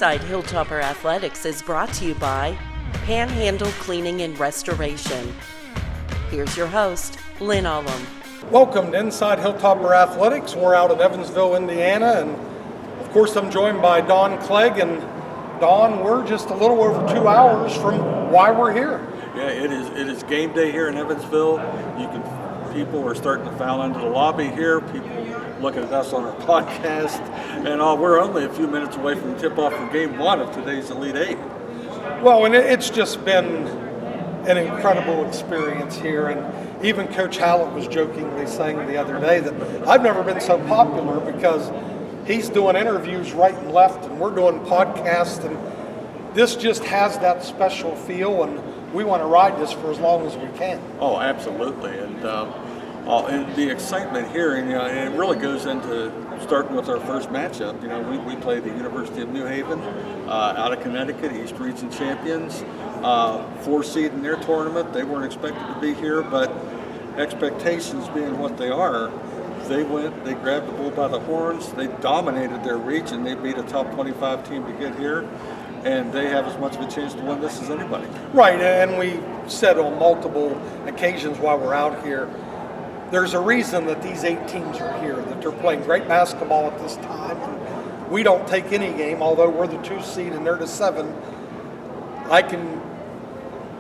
Inside Hilltopper Athletics is brought to you by Panhandle Cleaning and Restoration. Here's your host, Lynn and Don. Welcome to Inside Hilltopper Athletics. We're out in Evansville, Indiana, and of course I'm joined by Don Clegg. And Don, we're just a little over 2 hours from why we're here. Yeah, it is game day here in Evansville. People are starting to file into the lobby here. People looking at us on our podcast, and we're only a few minutes away from the tip-off for Game 1 of today's Elite Eight. Well, and it's just been an incredible experience here, and even Coach Hallett was jokingly saying the other day that I've never been so popular because he's doing interviews right and left, and we're doing podcasts, and this just has that special feel, and we want to ride this for as long as we can. Oh, absolutely, and the excitement here, and it really goes into starting with our first matchup. We play the University of New Haven out of Connecticut, East Region champions, 4 seed in their tournament. They weren't expected to be here, but expectations being what they are, they went, they grabbed the bull by the horns, they dominated their region, they beat a top 25 team to get here, and they have as much of a chance to win this as anybody. Right, and we said on multiple occasions while we're out here, there's a reason that these 8 teams are here, that they're playing great basketball at this time. And we don't take any game, although we're the 2 seed and they're the 7. I can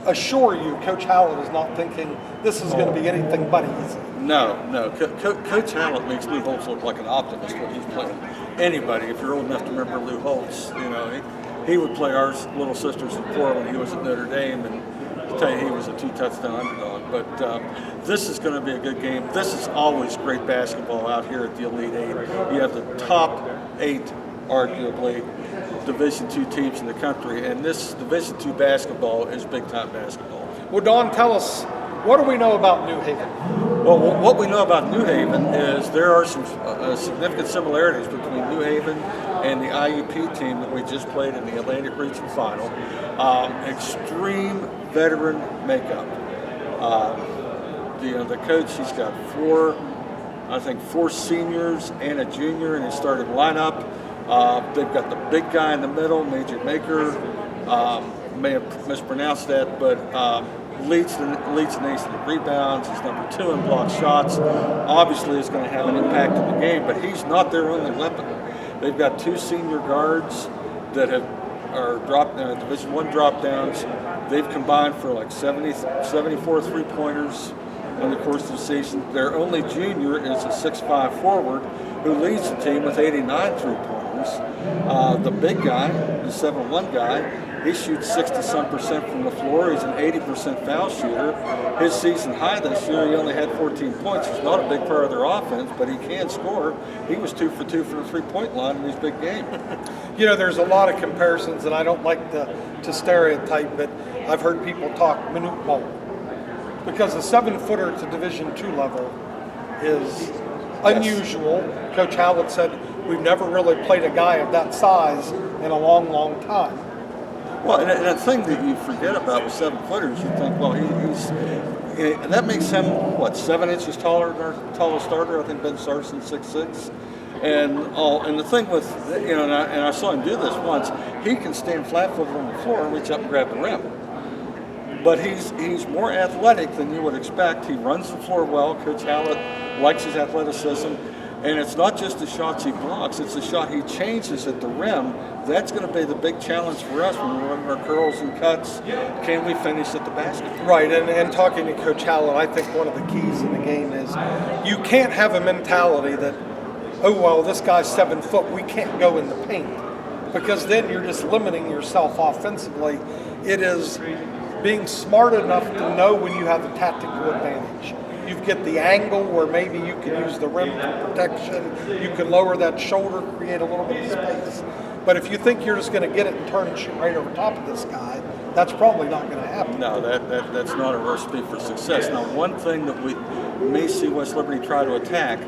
assure you, Coach Hallett is not thinking this is going to be anything but easy. No. Coach Hallett makes Lou Holtz look like an optimist when he's playing anybody. If you're old enough to remember Lou Holtz, he would play our little sisters in 4 when he was at Notre Dame, and I'll tell you, he was a 2-touchdown underdog. But this is going to be a good game. This is always great basketball out here at the Elite Eight. You have the top 8, arguably, Division II teams in the country, and this Division II basketball is big-time basketball. Well, Don, tell us, what do we know about New Haven? Well, what we know about New Haven is there are some significant similarities between New Haven and the IUP team that we just played in the Atlantic Region Final. Extreme veteran makeup. The coach, he's got 4 seniors and a junior in his starting lineup. They've got the big guy in the middle, Major Maker. May have mispronounced that, but leads the nation in rebounds. He's number 2 in block shots. Obviously, is going to have an impact in the game, but he's not their only weapon. They've got 2 senior guards that are Division I drop downs. They've combined for like 74 3-pointers in the course of the season. Their only junior is a 6'5" forward who leads the team with 89 3-pointers. The big guy, the 7'1" guy, he shoots 60-some% from the floor. He's an 80% foul shooter. His season high this year, he only had 14 points. He's not a big part of their offense, but he can score. He was 2 for 2 from the 3-point line in his big game. There's a lot of comparisons, and I don't like to stereotype, but I've heard people talk minute ball. Because a 7-footer at the Division II level is unusual. Yes. Coach Hallett said, we've never really played a guy of that size in a long, long time. Well, and the thing that you forget about with 7-footers, you think, well, and that makes him, 7 inches taller than our tallest starter? I think Ben Sarson's 6'6". And the thing with, and I saw him do this once, he can stand flat-footed on the floor and reach up and grab the rim. But he's more athletic than you would expect. He runs the floor well. Coach Hallett likes his athleticism. And it's not just the shots he blocks, it's the shot he changes at the rim. That's going to be the big challenge for us when we're running our curls and cuts. Can we finish at the basket? Right, and talking to Coach Hallett, I think one of the keys in the game is you can't have a mentality that, this guy's 7 foot, we can't go in the paint. Because then you're just limiting yourself offensively. It is being smart enough to know when you have a tactical advantage. You get the angle where maybe you can use the rim for protection. You can lower that shoulder, create a little bit of space. But if you think you're just going to get it and turn and shoot right over top of this guy, that's probably not going to happen. No, that's not a recipe for success. Now, one thing that we may see West Liberty try to attack,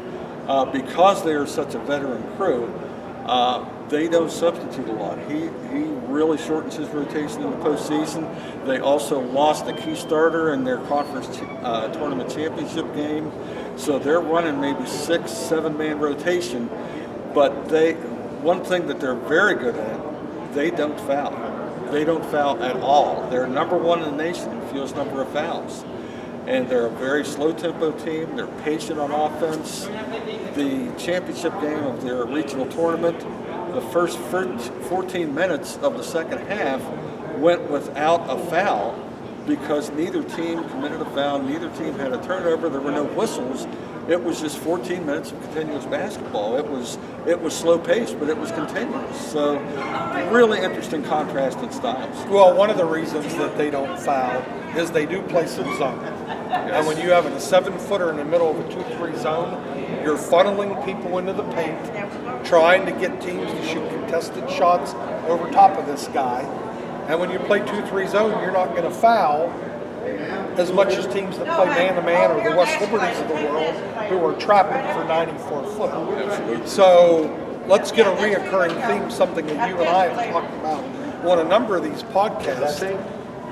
because they are such a veteran crew, they don't substitute a lot. He really shortens his rotation in the postseason. They also lost a key starter in their conference tournament championship game, so they're running maybe 6-7 man rotation. But one thing that they're very good at they don't foul. They don't foul at all. They're number one in the nation in fewest number of fouls. And they're a very slow-tempo team. They're patient on offense. The championship game of their regional tournament, the first 14 minutes of the second half went without a foul because neither team committed a foul, neither team had a turnover, there were no whistles. It was just 14 minutes of continuous basketball. It was slow paced, but it was continuous. So really interesting contrast in styles. Well, one of the reasons that they don't foul is they do play some zone. Yes. And when you have a 7-footer in the middle of a 2-3 zone, you're funneling people into the paint, trying to get teams to shoot contested shots over top of this guy. And when you play 2-3 zone, you're not going to foul as much as teams that play man-to-man or the West Liberties of the world who are trapping for 94 foot. So let's get a reoccurring theme, something that you and I have talked about on a number of these podcasts.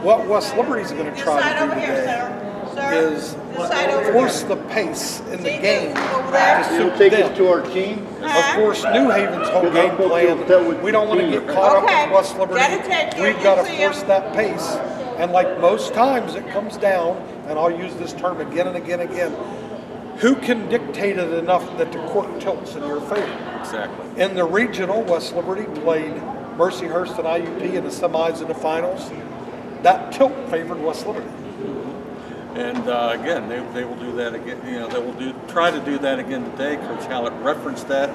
What West Liberties are going to try to do today is force the pace in the game to suit Take them. it to our team. Of course, New Haven's whole game plan, we don't want to get caught up with West Liberty. We've got to force that pace. And like most times, it comes down, and I'll use this term again and again and again, who can dictate it enough that the court tilts in your favor? Exactly. In the regional, West Liberty played Mercyhurst and IUP in the semis and the finals. That tilt favored West Liberty. And again, they will do that again. You know, they will try to do that again today. Coach Hallett referenced that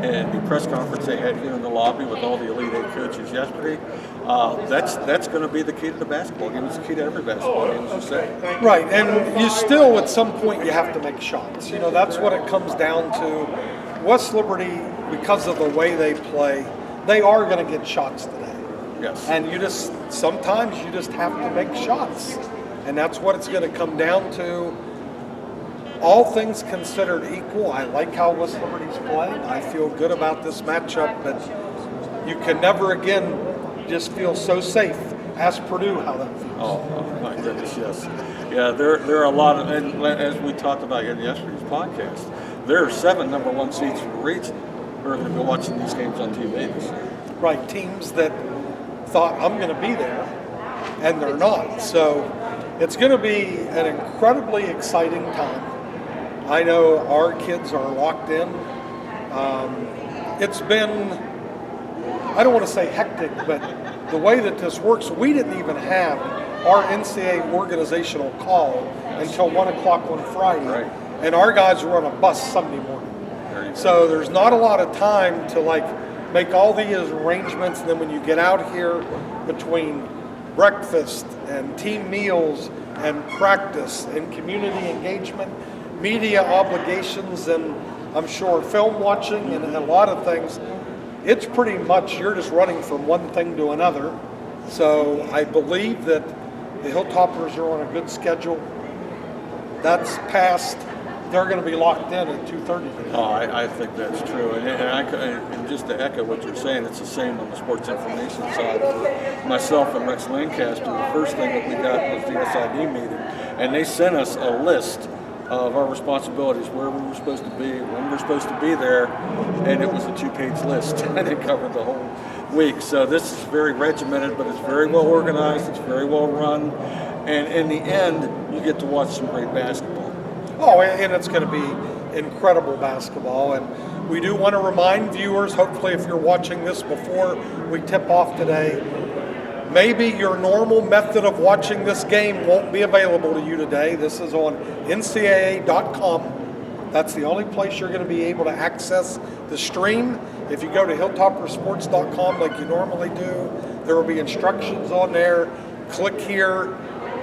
in the press conference they had here in the lobby with all the Elite Eight coaches yesterday. That's going to be the key to the basketball game. It's the key to every basketball game, as you say. Right, and you still, at some point, you have to make shots. You know, that's what it comes down to. West Liberty, because of the way they play, they are going to get shots today. Yes. And sometimes you just have to make shots. And that's what it's going to come down to. All things considered equal, I like how West Liberty's playing. I feel good about this matchup, but you can never again just feel so safe. Ask Purdue how that feels. Oh my goodness, yes. Yeah, there are a lot of, and as we talked about in yesterday's podcast, there are 7 number 1 seeds from the region who are going to be watching these games on TV this year. Right, teams that thought, I'm going to be there, and they're not. So it's going to be an incredibly exciting time. I know our kids are locked in. It's been, I don't want to say hectic, but the way that this works, we didn't even have our NCAA organizational call until 1 o'clock on Friday. Right. And our guys were on a bus Sunday morning. So there's not a lot of time to make all these arrangements, and then when you get out here between breakfast and team meals and practice and community engagement, media obligations, and I'm sure film watching and a lot of things, it's pretty much you're just running from one thing to another. So I believe that the Hilltoppers are on a good schedule. That's past. They're going to be locked in at 2:30 today. Oh, I think that's true. And just to echo what you're saying, it's the same on the sports information side. For myself and Rex Lancaster, the first thing that we got was the SID meeting, and they sent us a list of our responsibilities, where we were supposed to be, when we were supposed to be there, and it was a 2-page list, and it covered the whole week. So this is very regimented, but it's very well organized, it's very well run, and in the end, you get to watch some great basketball. Oh, and it's going to be incredible basketball. And we do want to remind viewers, hopefully if you're watching this before we tip off today, maybe your normal method of watching this game won't be available to you today. This is on ncaa.com. That's the only place you're going to be able to access the stream. If you go to hilltoppersports.com like you normally do, there will be instructions on there. Click here,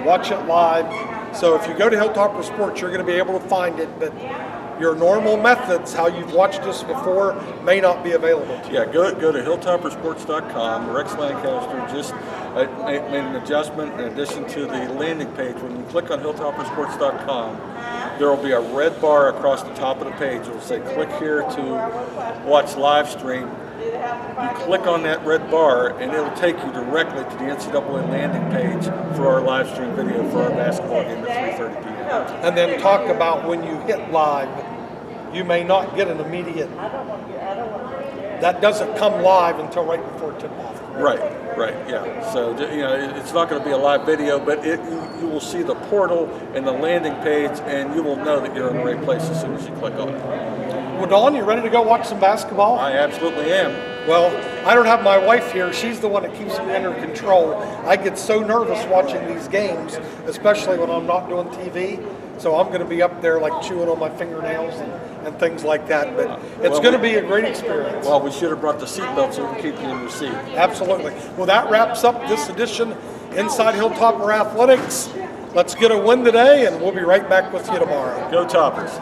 watch it live. So if you go to Hilltopper Sports, you're going to be able to find it, but your normal methods, how you've watched us before, may not be available to you. Yeah, go to hilltoppersports.com. Rex Lancaster just made an adjustment in addition to the landing page. When you click on hilltoppersports.com, there will be a red bar across the top of the page. It will say click here to watch live stream. You click on that red bar and it'll take you directly to the NCAA landing page for our live stream video for our basketball game at 3:30 p.m. And then talk about when you hit live, you may not get an immediate that doesn't come live until right before tip-off. Right, yeah. So, you know, it's not going to be a live video, but you will see the portal and the landing page, and you will know that you're in the right place as soon as you click on it. Well, Dawn, you ready to go watch some basketball? I absolutely am. Well, I don't have my wife here. She's the one that keeps me under control. I get so nervous watching these games, especially when I'm not doing TV. So I'm going to be up there like chewing on my fingernails and things like that. But it's going to be a great experience. Well, we should have brought the seatbelt so we can keep you in your seat. Absolutely. Well, that wraps up this edition Inside Hilltopper Athletics. Let's get a win today, and we'll be right back with you tomorrow. Go Toppers.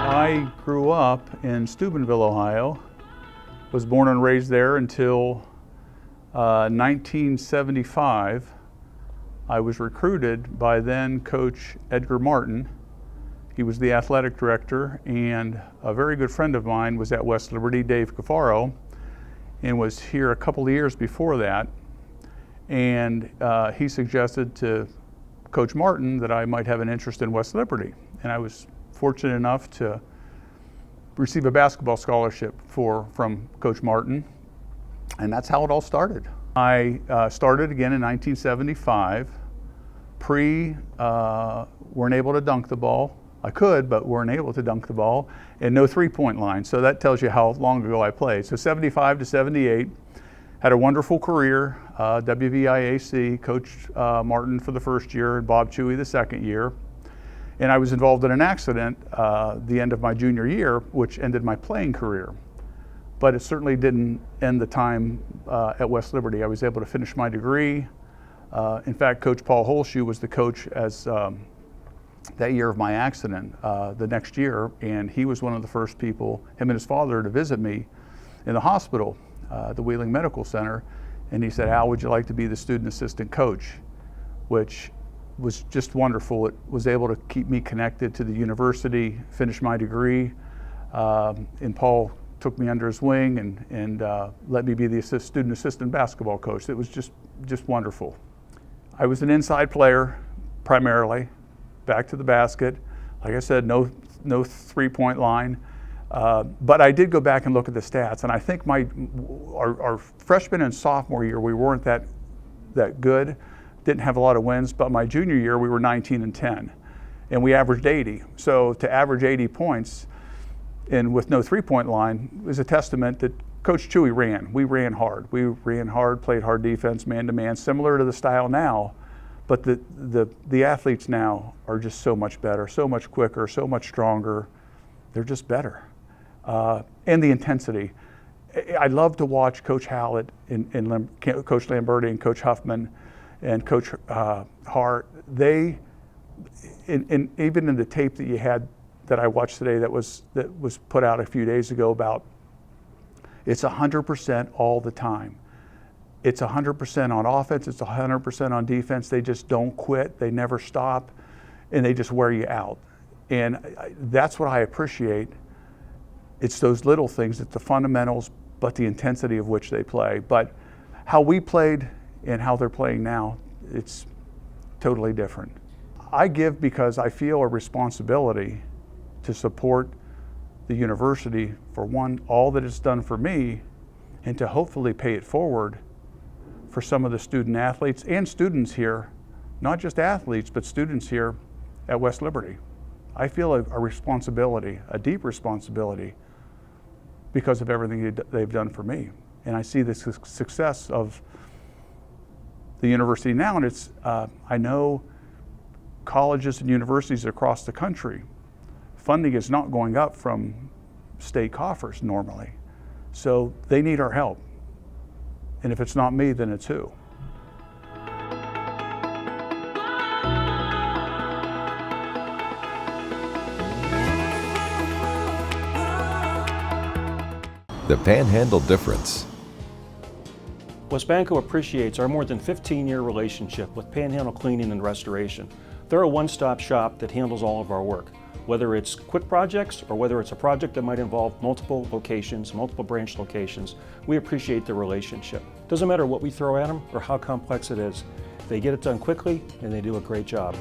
I grew up in Steubenville, Ohio, was born and raised there until 1975. I was recruited by then Coach Edgar Martin. He was the athletic director, and a very good friend of mine was at West Liberty, Dave Caffaro, and was here a couple of years before that. And he suggested to Coach Martin that I might have an interest in West Liberty. And I was fortunate enough to receive a basketball scholarship from Coach Martin, and that's how it all started. I started again in 1975. Weren't able to dunk the ball. I could, but weren't able to dunk the ball, and no three-point line. So that tells you how long ago I played. So 75 to 78, had a wonderful career. WVIAC, Coach Martin for the first year, and Bob Chewy the second year. And I was involved in an accident the end of my junior year, which ended my playing career. But it certainly didn't end the time at West Liberty. I was able to finish my degree. In fact, Coach Paul Holshoe was the coach as that year of my accident the next year, and he was one of the first people, him and his father, to visit me in the hospital, the Wheeling Medical Center. And he said, "Al, would you like to be the student assistant coach?" Which was just wonderful. It was able to keep me connected to the university, finish my degree, and Paul took me under his wing and let me be the student assistant basketball coach. It was just wonderful. I was an inside player primarily, back to the basket. Like I said, no three-point line. But I did go back and look at the stats, and I think our freshman and sophomore year we weren't that good. Didn't have a lot of wins, but my junior year we were 19-10, and we averaged 80. So to average 80 points, and with no three-point line, is a testament that Coach Chewy ran. We ran hard. We ran hard, played hard defense, man-to-man, similar to the style now. But the athletes now are just so much better, so much quicker, so much stronger. They're just better, and the intensity. I love to watch Coach Hallett and Coach Lamberti and Coach Huffman and Coach Hart. They, even in the tape that you had that I watched today that was put out a few days ago about, it's 100% all the time. It's 100% on offense, it's 100% on defense. They just don't quit, they never stop, and they just wear you out. And that's what I appreciate. It's those little things, it's the fundamentals, but the intensity of which they play. But how we played and how they're playing now, it's totally different. I give because I feel a responsibility to support the university for one, all that it's done for me, and to hopefully pay it forward for some of the student athletes and students here, not just athletes, but students here at West Liberty. I feel a responsibility, a deep responsibility, because of everything they've done for me. And I see the success of the university now, and it's, I know colleges and universities across the country, funding is not going up from state coffers normally. So they need our help. And if it's not me, then it's who? The Panhandle Difference. Westbanco appreciates our more than 15-year relationship with Panhandle Cleaning and Restoration. They're a one-stop shop that handles all of our work, whether it's quick projects or whether it's a project that might involve multiple locations, multiple branch locations. We appreciate the relationship. Doesn't matter what we throw at them or how complex it is. They get it done quickly and they do a great job.